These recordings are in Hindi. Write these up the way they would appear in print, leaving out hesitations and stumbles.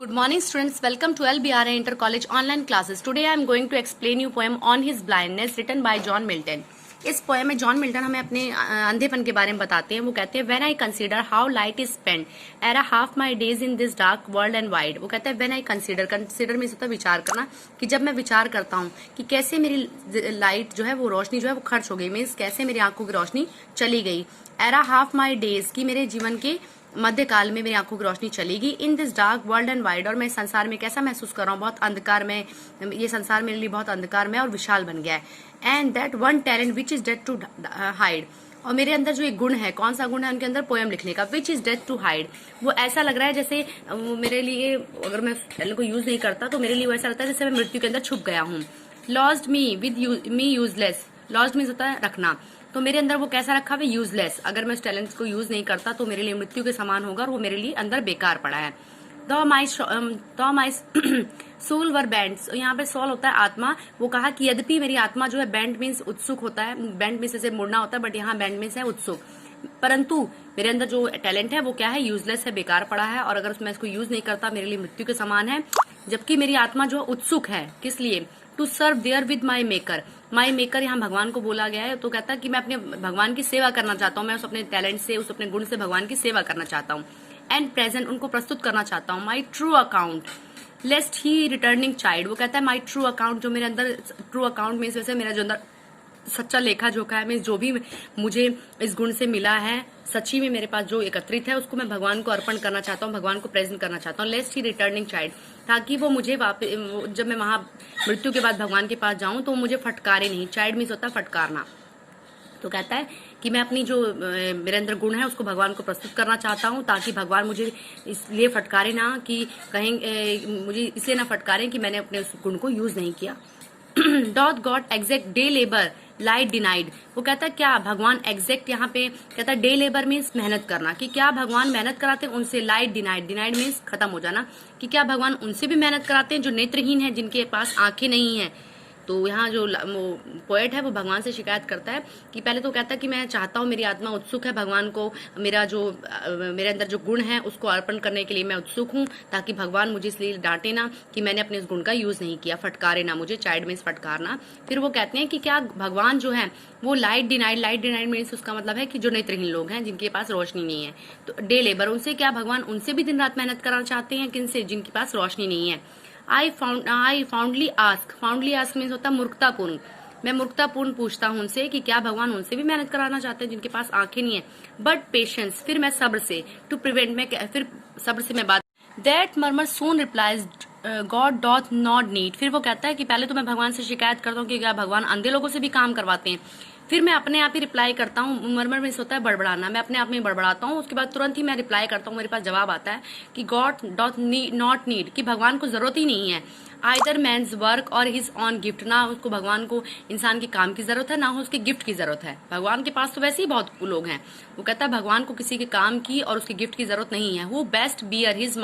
Good morning students, welcome to LBRA Inter College online classes. Today I am going to explain you poem On His Blindness written by John Milton. इस पोएम में जॉन मिल्टन हमें अपने अंधेपन के बारे में बताते हैं। वो कहते हैं when I consider how light is spend era half my days in this dark world and wide. वो कहते हैं व्हेन आई कंसीडर में होता है विचार करना, कि जब मैं विचार करता हूँ कि कैसे मेरी लाइट जो है वो रोशनी जो है वो खर्च हो गई, मीन्स कैसे मेरी आंखों की रोशनी चली गई। एरा हाफ माई डेज की मेरे जीवन के मध्यकाल में मेरी आंखों की रोशनी चलेगी। In this dark world and wide, और मैं संसार में कैसा महसूस कर रहा हूँ, बहुत अंधकार में, ये संसार मेरे लिए बहुत अंधकार में और विशाल बन गया है। And that one talent which is dead to hide, और मेरे अंदर जो एक गुण है, कौन सा गुण है उनके अंदर, पोएम लिखने का, which is dead to hide. वो ऐसा लग रहा है जैसे मेरे लिए, अगर मैं टैलेंट को यूज नहीं करता तो मेरे लिए वो ऐसा लगता है जैसे मैं मृत्यु के अंदर छुप गया हूँ। Lost me with me useless, lost means होता है रखना, तो मेरे अंदर वो कैसा रखा हुआ, यूजलेस। अगर मैं उस टैलेंट को यूज नहीं करता तो मेरे लिए मृत्यु के समान होगा, और वो मेरे लिए अंदर बेकार पड़ा है। दो माई सोल वर बैंड, यहाँ पे सोल होता है आत्मा। वो कहा कि यद्यपि मेरी आत्मा जो है, बैंड मीन्स उत्सुक होता है, बैंड मीन्स जैसे मुड़ना होता है, बट यहाँ बैंड मीन्स है उत्सुक, परंतु मेरे अंदर जो टैलेंट है वो क्या है, यूजलेस है, बेकार पड़ा है, और अगर मैं इसको यूज नहीं करता मेरे लिए मृत्यु के समान है। जबकि मेरी आत्मा जो उत्सुक है, किस लिए, to serve therewith my maker. My maker यहाँ भगवान को बोला गया है, तो कहता है कि मैं अपने भगवान की सेवा करना चाहता हूँ, मैं उस अपने टैलेंट से, उस अपने गुण से भगवान की सेवा करना चाहता हूँ। एंड प्रेजेंट, उनको प्रस्तुत करना चाहता हूँ। My true account lest he returning chide. वो कहता है माई ट्रू अकाउंट, जो मेरे अंदर ट्रू अकाउंट मीन्स वैसे मेरा जो अंदर सच्चा लेखा जोखा है, मीन्स जो भी मुझे इस गुण से मिला है, सच्ची में मेरे पास जो एकत्रित है, उसको मैं भगवान को अर्पण करना चाहता हूँ, भगवान को प्रेजेंट करना चाहता हूँ। लेस्ट ही रिटर्निंग चाइल्ड, ताकि वो मुझे जब मैं वहां मृत्यु के बाद भगवान के पास जाऊं तो मुझे फटकारे नहीं। चाइल्ड मीन्स होता है फटकारना। तो कहता है कि मैं अपनी जो मेरे अंदर गुण है उसको भगवान को प्रस्तुत करना चाहता हूँ, ताकि भगवान मुझे इसलिए फटकारे ना, कि कहीं मुझे इसलिए ना फटकारे कि मैंने अपने उस गुण को यूज नहीं किया। Dot God exact day labour light denied. वो कहता है क्या भगवान एग्जैक्ट, यहाँ पे कहता है डे लेबर मीन्स मेहनत करना, कि क्या भगवान मेहनत कराते हैं उनसे। लाइट डिनाइड, डिनाइड मीन्स खत्म हो जाना, कि क्या भगवान उनसे भी मेहनत कराते हैं जो नेत्रहीन है, जिनके पास आंखें नहीं है। तो यहाँ जो पोएट है वो भगवान से शिकायत करता है कि पहले तो कहता है कि मैं चाहता हूँ, मेरी आत्मा उत्सुक है भगवान को, मेरा जो मेरे अंदर जो गुण है उसको अर्पण करने के लिए मैं उत्सुक हूँ, ताकि भगवान मुझे इसलिए डांटे ना कि मैंने अपने उस गुण का यूज नहीं किया, फटकारे ना मुझे। चाइल्ड मीन्स फटकारना। फिर वो कहते हैं कि क्या भगवान जो है वो लाइट डिनाइड मीन्स उसका मतलब है कि जो नेत्रहीन लोग हैं, जिनके पास रोशनी नहीं है। तो डे लेबर, उनसे क्या भगवान उनसे भी दिन रात मेहनत कराना चाहते हैं, किनसे, जिनके पास रोशनी नहीं है। आई फाउंडली आस्क मीन्स होता है मूर्खतापूर्ण। मैं मूर्खतापूर्ण पूछता हूँ उनसे कि क्या भगवान उनसे भी मेहनत कराना चाहते हैं जिनके पास आंखें नहीं है। बट पेशेंस, फिर मैं सब्र से, टू प्रिवेंट, मैं फिर सब्र से मैं बात। That murmur soon replies God doth not need. फिर वो कहता है कि पहले तो मैं भगवान से शिकायत करता हूँ कि क्या भगवान अंधे लोगों से भी काम करवाते हैं। फिर मैं अपने आप ही रिप्लाई करता हूँ। मरमर में होता है बड़बड़ाना, मैं अपने आप में बड़बड़ाता हूँ, उसके बाद तुरंत ही मैं रिप्लाई करता हूँ, मेरे पास जवाब आता है कि गॉड डॉट नॉट नीड, कि भगवान को जरूरत ही नहीं है। आइदर मैन्स वर्क और हिज ऑन गिफ्ट, ना उसको भगवान को इंसान के काम की जरूरत है, ना हो उसके गिफ्ट की जरूरत है। भगवान के पास तो वैसे ही बहुत लोग हैं। वो कहता है भगवान को किसी के काम की और उसके गिफ्ट की जरूरत नहीं है। Who best bear his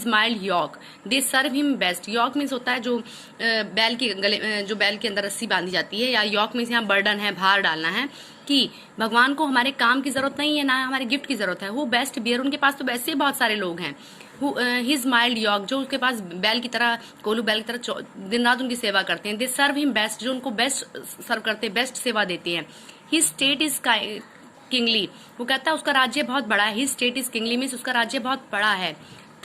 mild yoke, they serve him best. Yoke means होता है जो बैल के गले, जो बैल के अंदर रस्सी बांधी जाती है, या यॉक मीन्स यहाँ बर्डन है, भार डालना है, कि भगवान को हमारे काम की जरूरत नहीं है, ना हमारे गिफ्ट की जरूरत है। हु बेस्ट बियर, उनके पास तो वैसे ही बहुत सारे लोग हैं। हिज माइल्ड यॉक, जो उसके पास बैल की तरह, कोलू बैल की तरह दिन रात उनकी सेवा करते हैं। दे सर्व हिम बेस्ट, जो उनको बेस्ट सर्व करते हैं, बेस्ट सेवा देते हैं। हिज स्टेट इज किंगली, वो कहता है उसका राज्य बहुत बड़ा है। His state is kingly means उसका राज्य बहुत बड़ा है।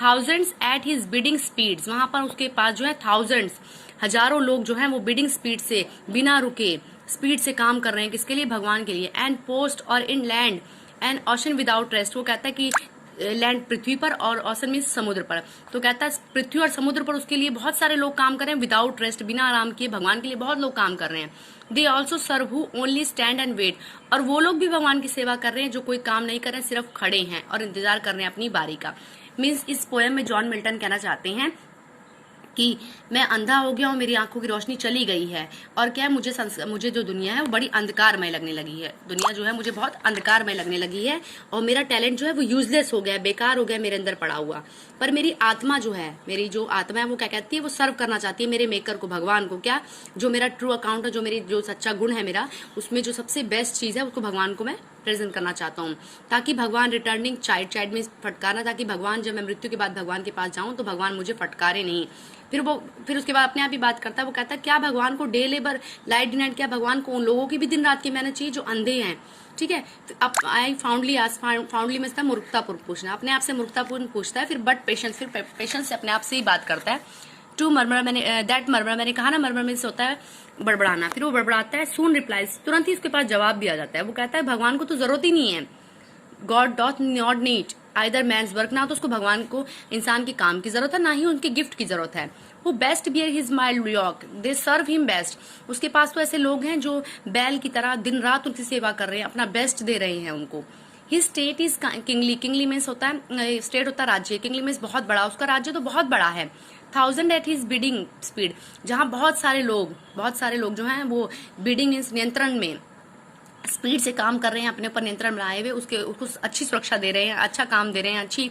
Thousands at his bidding speeds, वहां पर उसके पास जो है थाउजेंड्स, हजारों लोग जो है वो बिडिंग स्पीड से, बिना रुके स्पीड से काम कर रहे हैं, किसके लिए, भगवान के लिए। एंड पोस्ट और इन land and ocean without rest, वो कहता है कि लैंड पृथ्वी पर, और ओशन मीन्स समुद्र पर। तो कहता है पृथ्वी और समुद्र पर उसके लिए बहुत सारे लोग काम कर रहे हैं, विदाउट रेस्ट, बिना आराम किए भगवान के लिए बहुत लोग काम कर रहे हैं। They also serve who only stand and wait, और वो लोग भी भगवान की सेवा कर रहे हैं जो कोई काम नहीं कर रहे हैं, सिर्फ खड़े हैं और इंतजार कर रहे हैं अपनी बारी का। मीन्स इस पोएम में जॉन मिल्टन कहना चाहते हैं कि मैं अंधा हो गया हूँ, मेरी आंखों की रोशनी चली गई है, और क्या है, मुझे जो दुनिया है वो बड़ी अंधकारमय लगने लगी है। दुनिया जो है मुझे बहुत अंधकारमय लगने लगी है, और मेरा टैलेंट जो है वो यूजलेस हो गया, बेकार हो गया मेरे अंदर पड़ा हुआ। पर मेरी आत्मा जो है, मेरी जो आत्मा है वो क्या कहती है, वो सर्व करना चाहती है मेरे मेकर को, भगवान को। क्या, जो मेरा ट्रू अकाउंट है, जो मेरी जो सच्चा गुण है मेरा, उसमें जो सबसे बेस्ट चीज है उसको भगवान को मैं प्रेजेंट करना चाहता हूँ, ताकि भगवान रिटर्निंग चाइल्ड में फटकारना, ताकि भगवान जब मैं मृत्यु के बाद भगवान के पास जाऊँ तो भगवान मुझे फटकारे नहीं। फिर उसके बाद अपने आप ही बात करता है, वो कहता है क्या भगवान को डे लेबर लाइट नाइट, क्या भगवान को उन लोगों की भी दिन रात की मेहनत चाहिए जो अंधे हैं? ठीक है, अब आई फाउंडली में मूर्खतापूर्ण पूछना, अपने आप से मूर्खतापूर्ण पूछता है, फिर पेशेंस से अपने आप से ही बात करता है। टू मरमर, मैंने कहा ना मरमर में से होता है बड़बड़ाना, फिर वो बड़बड़ाता है। सून रिप्लाइज, तुरंत ही उसके पास जवाब भी आ जाता है। वो कहता है भगवान को तो जरूरत ही नहीं है। God doth not need either man's work, ना तो उसको भगवान को इंसान के काम की जरूरत है, ना ही उनके गिफ्ट की जरूरत है। वो best bear his mild yoke, they serve him best, उसके पास तो ऐसे लोग हैं जो बैल की तरह दिन रात उनकी सेवा कर रहे हैं, अपना बेस्ट दे रहे हैं उनको। His state is kingly, kingly means होता है स्टेट होता है राज्य, किंगली मीन्स बहुत बड़ा, उसका राज्य तो बहुत बड़ा है। 1000 एट हिज बिडिंग स्पीड, जहां बहुत सारे लोग जो हैं वो बिडिंग मीन्स नियंत्रण में स्पीड से काम कर रहे हैं, अपने ऊपर नियंत्रण बनाए हुए उसको अच्छी सुरक्षा दे रहे हैं, अच्छा काम दे रहे हैं, अच्छी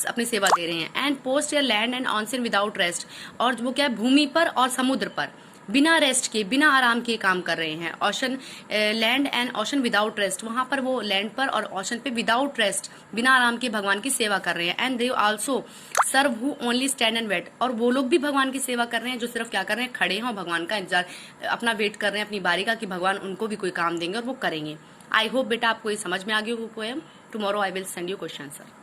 अपनी सेवा दे रहे हैं। एंड पोस्ट या लैंड एंड ऑनसन विदाउट रेस्ट, और वो क्या है भूमि पर और समुद्र पर बिना रेस्ट के, बिना आराम के काम कर रहे हैं। Ocean, land and ocean without rest, वहां पर वो लैंड पर और ओशन पे विदाउट रेस्ट, बिना आराम के भगवान की सेवा कर रहे हैं। And they also serve who only stand and wait, और वो लोग भी भगवान की सेवा कर रहे हैं जो सिर्फ क्या कर रहे हैं, खड़े हैं और भगवान का इंतजार, अपना वेट कर रहे हैं अपनी बारी का कि भगवान उनको भी कोई काम देंगे और वो करेंगे। आई होप बेटा आपको ये समझ में आ गई हो poem. Tomorrow I will send you question answer.